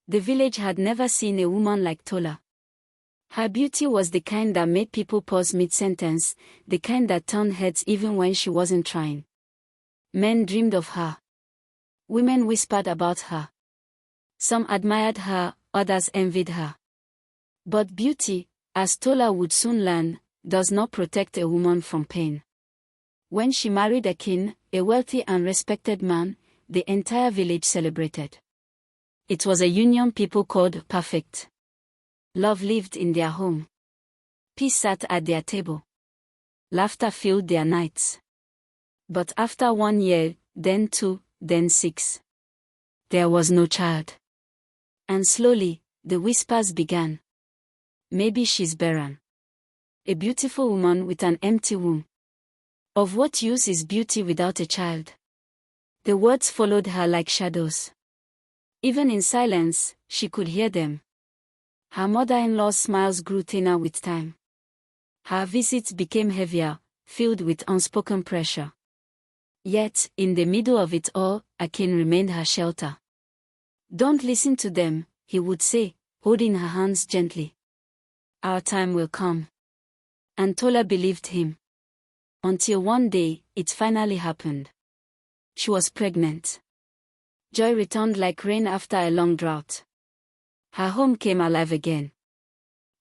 The village had never seen a woman like Tola. Her beauty was the kind that made people pause mid-sentence, the kind that turned heads even when she wasn't trying. Men dreamed of her. Women whispered about her. Some admired her, others envied her. But beauty, as Tola would soon learn, does not protect a woman from pain. When she married Akin, a wealthy and respected man, the entire village celebrated. It was a union people called perfect. Love lived in their home. Peace sat at their table. Laughter filled their nights. But after 1 year, then 2, then 6, there was no child. And slowly, the whispers began. Maybe she's barren. A beautiful woman with an empty womb. Of what use is beauty without a child? The words followed her like shadows. Even in silence, she could hear them. Her mother-in-law's smiles grew thinner with time. Her visits became heavier, filled with unspoken pressure. Yet, in the middle of it all, Akin remained her shelter. Don't listen to them, he would say, holding her hands gently. Our time will come. And Tola believed him. Until one day, it finally happened. She was pregnant. Joy returned like rain after a long drought. Her home came alive again.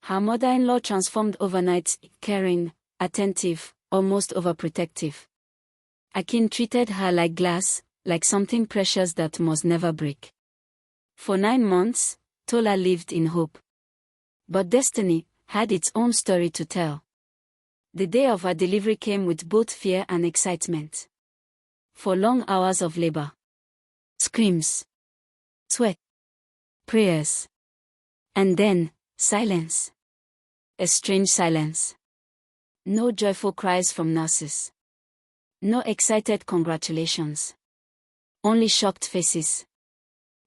Her mother-in-law transformed overnight, caring, attentive, almost overprotective. Akin treated her like glass, like something precious that must never break. For 9 months, Tola lived in hope. But destiny had its own story to tell. The day of her delivery came with both fear and excitement. For long hours of labor. Screams. Sweat. Prayers. And then, silence. A strange silence. No joyful cries from nurses. No excited congratulations. Only shocked faces.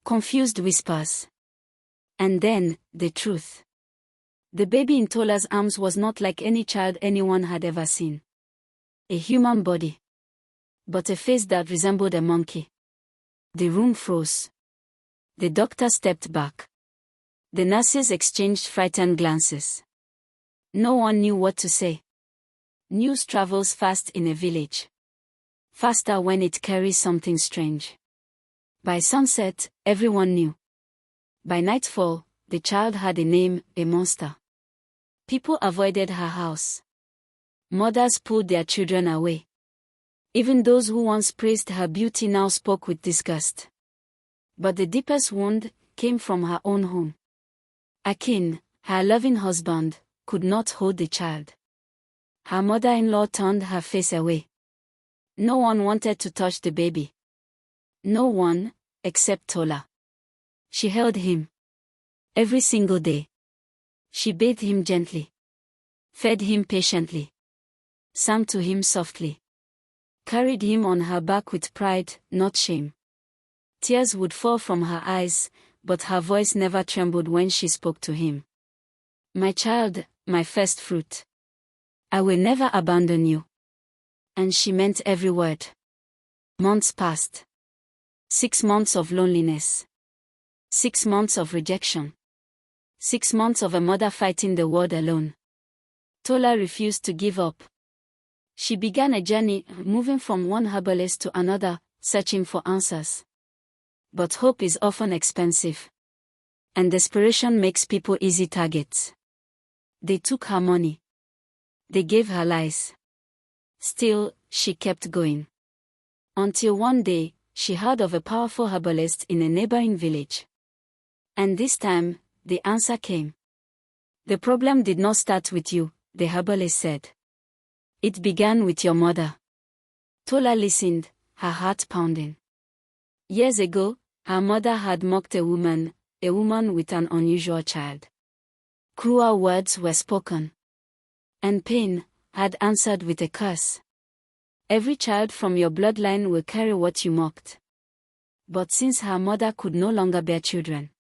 Confused whispers. And then, the truth. The baby in Tola's arms was not like any child anyone had ever seen. A human body. But a face that resembled a monkey. The room froze. The doctor stepped back. The nurses exchanged frightened glances. No one knew what to say. News travels fast in a village. Faster when it carries something strange. By sunset, everyone knew. By nightfall, the child had a name, a monster. People avoided her house. Mothers pulled their children away. Even those who once praised her beauty now spoke with disgust. But the deepest wound came from her own home. Akin, her loving husband, could not hold the child. Her mother-in-law turned her face away. No one wanted to touch the baby. No one, except Tola. She held him. Every single day. She bathed him gently. Fed him patiently. Sang to him softly. Carried him on her back with pride, not shame. Tears would fall from her eyes, but her voice never trembled when she spoke to him. My child, my first fruit. I will never abandon you. And she meant every word. Months passed. 6 months of loneliness. 6 months of rejection. 6 months of a mother fighting the world alone. Tola refused to give up. She began a journey, moving from one herbalist to another, searching for answers. But hope is often expensive. And desperation makes people easy targets. They took her money. They gave her lies. Still, she kept going. Until one day, she heard of a powerful herbalist in a neighboring village. And this time, the answer came. The problem did not start with you, the herbalist said. It began with your mother. Tola listened, her heart pounding. Years ago, her mother had mocked a woman with an unusual child. Cruel words were spoken. And pain had answered with a curse. Every child from your bloodline will carry what you mocked. But since her mother could no longer bear children,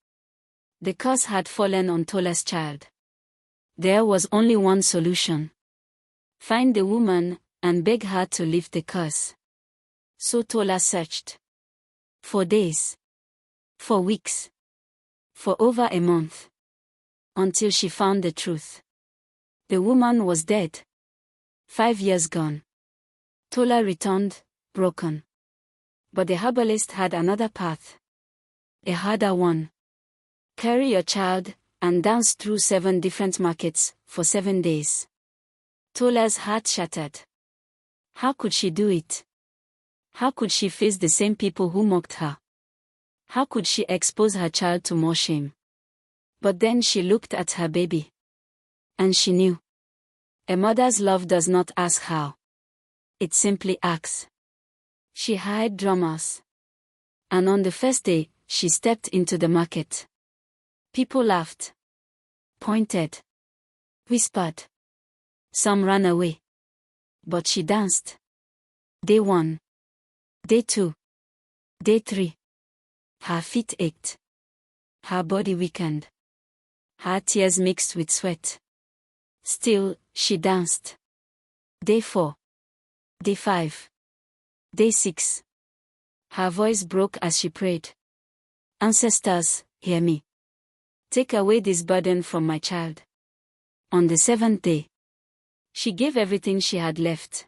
the curse had fallen on Tola's child. There was only one solution. Find the woman, and beg her to lift the curse. So Tola searched. For days. For weeks. For over a month. Until she found the truth. The woman was dead. 5 years gone. Tola returned, broken. But the herbalist had another path. A harder one. Carry your child, and dance through 7 different markets, for 7 days. Tola's heart shattered. How could she do it? How could she face the same people who mocked her? How could she expose her child to more shame? But then she looked at her baby. And she knew. A mother's love does not ask how. It simply acts. She hired drummers. And on the first day, she stepped into the market. People laughed. Pointed. Whispered. Some ran away. But she danced. Day 1. Day 2. Day 3. Her feet ached. Her body weakened. Her tears mixed with sweat. Still, she danced. Day 4. Day 5. Day 6. Her voice broke as she prayed. Ancestors, hear me. Take away this burden from my child. On the 7th day, she gave everything she had left.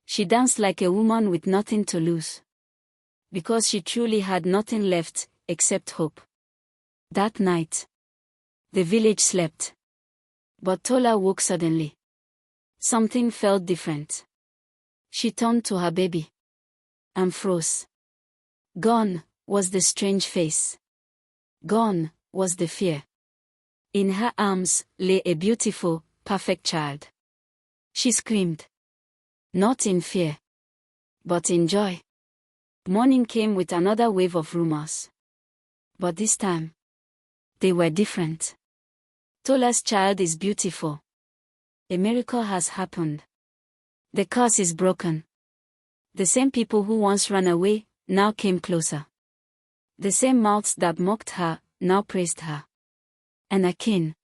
She danced like a woman with nothing to lose. Because she truly had nothing left, except hope. That night, the village slept. But Tola woke suddenly. Something felt different. She turned to her baby. And froze. Gone was the strange face. Gone was the fear. In her arms lay a beautiful, perfect child. She screamed. Not in fear. But in joy. Morning came with another wave of rumors. But this time, they were different. Tola's child is beautiful. A miracle has happened. The curse is broken. The same people who once ran away, now came closer. The same mouths that mocked her, now praised her. And Akin.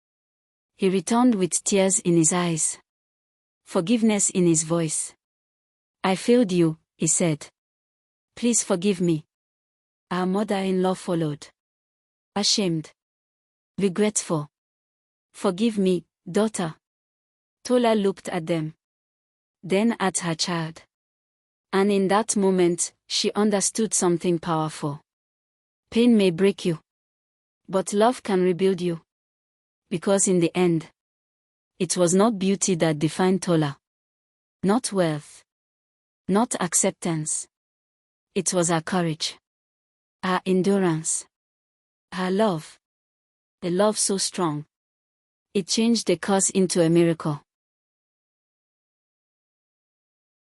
He returned with tears in his eyes. Forgiveness in his voice. I failed you, he said. Please forgive me. Our mother-in-law followed. Ashamed. Regretful. Forgive me, daughter. Tola looked at them. Then at her child. And in that moment, she understood something powerful. Pain may break you. But love can rebuild you. Because in the end, it was not beauty that defined Tola. Not wealth. Not acceptance. It was her courage. Her endurance. Her love. A love so strong. It changed the curse into a miracle.